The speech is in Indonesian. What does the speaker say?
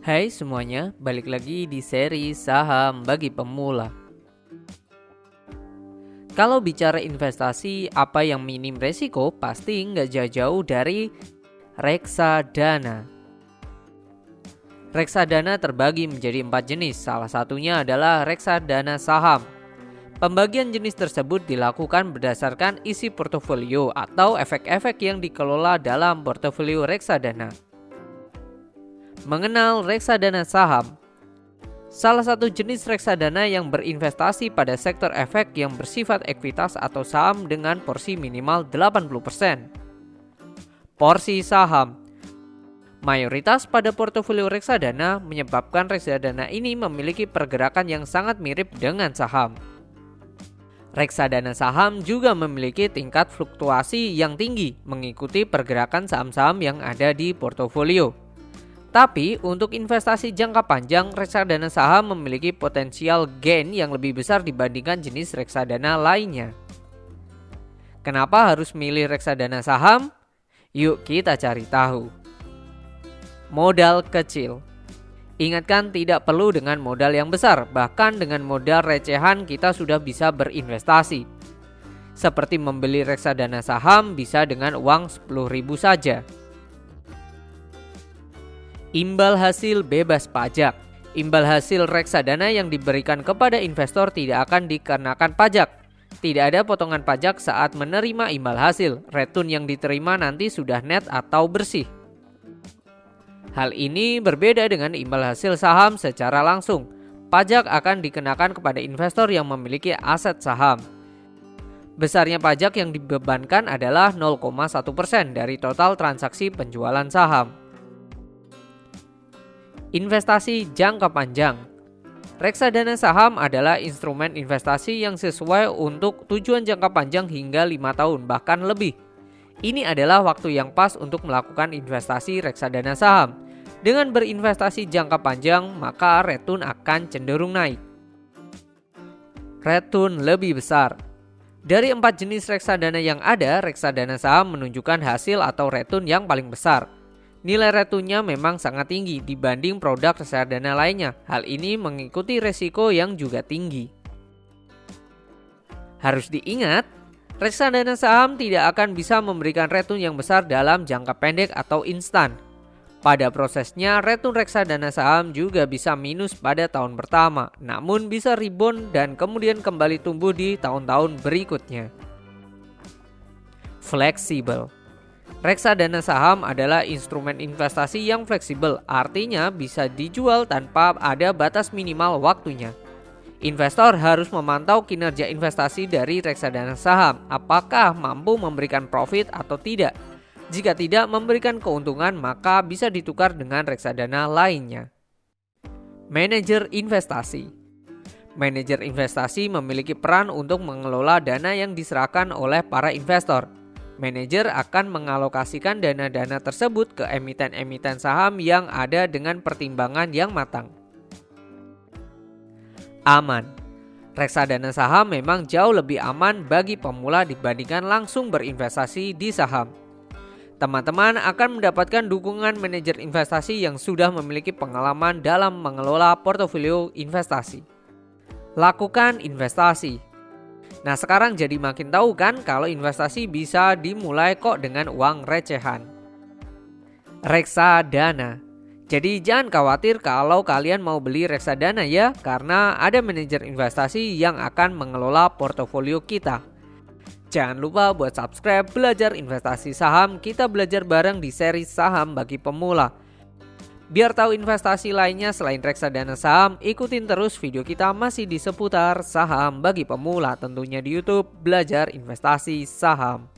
Hai semuanya, balik lagi di seri saham bagi pemula. Kalau bicara investasi, apa yang minim resiko pasti nggak jauh-jauh dari reksadana. Reksadana terbagi menjadi 4 jenis, salah satunya adalah reksadana saham. Pembagian jenis tersebut dilakukan berdasarkan isi portofolio atau efek-efek yang dikelola dalam portofolio reksadana. Mengenal reksadana saham. Salah satu jenis reksadana yang berinvestasi pada sektor efek yang bersifat ekuitas atau saham dengan porsi minimal 80%. Porsi saham. Mayoritas pada portofolio reksadana menyebabkan reksadana ini memiliki pergerakan yang sangat mirip dengan saham. Reksadana saham juga memiliki tingkat fluktuasi yang tinggi mengikuti pergerakan saham-saham yang ada di portofolio. Tapi untuk investasi jangka panjang, reksadana saham memiliki potensial gain yang lebih besar dibandingkan jenis reksadana lainnya. Kenapa harus milih reksadana saham? Yuk kita cari tahu. Modal kecil. Ingatkan, tidak perlu dengan modal yang besar, bahkan dengan modal recehan kita sudah bisa berinvestasi. Seperti membeli reksadana saham bisa dengan uang 10.000 saja. Imbal hasil bebas pajak. Imbal hasil reksadana yang diberikan kepada investor tidak akan dikenakan pajak. Tidak ada potongan pajak saat menerima imbal hasil. Return yang diterima nanti sudah net atau bersih. Hal ini berbeda dengan imbal hasil saham secara langsung. Pajak akan dikenakan kepada investor yang memiliki aset saham. Besarnya pajak yang dibebankan adalah 0,1% dari total transaksi penjualan saham. Investasi jangka panjang. Reksadana saham adalah instrumen investasi yang sesuai untuk tujuan jangka panjang hingga 5 tahun bahkan lebih. Ini adalah waktu yang pas untuk melakukan investasi reksadana saham. Dengan berinvestasi jangka panjang, maka return akan cenderung naik. Return lebih besar. Dari 4 jenis reksadana yang ada, reksadana saham menunjukkan hasil atau return yang paling besar. Nilai returnnya memang sangat tinggi dibanding produk reksadana lainnya. Hal ini mengikuti resiko yang juga tinggi. Harus diingat, reksadana saham tidak akan bisa memberikan return yang besar dalam jangka pendek atau instan. Pada prosesnya, return reksadana saham juga bisa minus pada tahun pertama, namun bisa rebound dan kemudian kembali tumbuh di tahun-tahun berikutnya. Fleksibel. Reksadana saham adalah instrumen investasi yang fleksibel, artinya bisa dijual tanpa ada batas minimal waktunya. Investor harus memantau kinerja investasi dari reksadana saham, apakah mampu memberikan profit atau tidak. Jika tidak memberikan keuntungan, maka bisa ditukar dengan reksadana lainnya. Manajer investasi. Manajer investasi memiliki peran untuk mengelola dana yang diserahkan oleh para investor. Manajer akan mengalokasikan dana-dana tersebut ke emiten-emiten saham yang ada dengan pertimbangan yang matang. Aman. Reksadana saham memang jauh lebih aman bagi pemula dibandingkan langsung berinvestasi di saham. Teman-teman akan mendapatkan dukungan manajer investasi yang sudah memiliki pengalaman dalam mengelola portofolio investasi. Lakukan investasi. Nah, sekarang jadi makin tahu kan kalau investasi bisa dimulai kok dengan uang recehan. Reksadana. Jadi jangan khawatir kalau kalian mau beli reksadana ya, karena ada manajer investasi yang akan mengelola portofolio kita. Jangan lupa buat subscribe Belajar Investasi Saham, kita belajar bareng di seri saham bagi pemula. Biar tahu investasi lainnya selain reksadana saham, ikutin terus video kita masih di seputar saham bagi pemula, tentunya di YouTube Belajar Investasi Saham.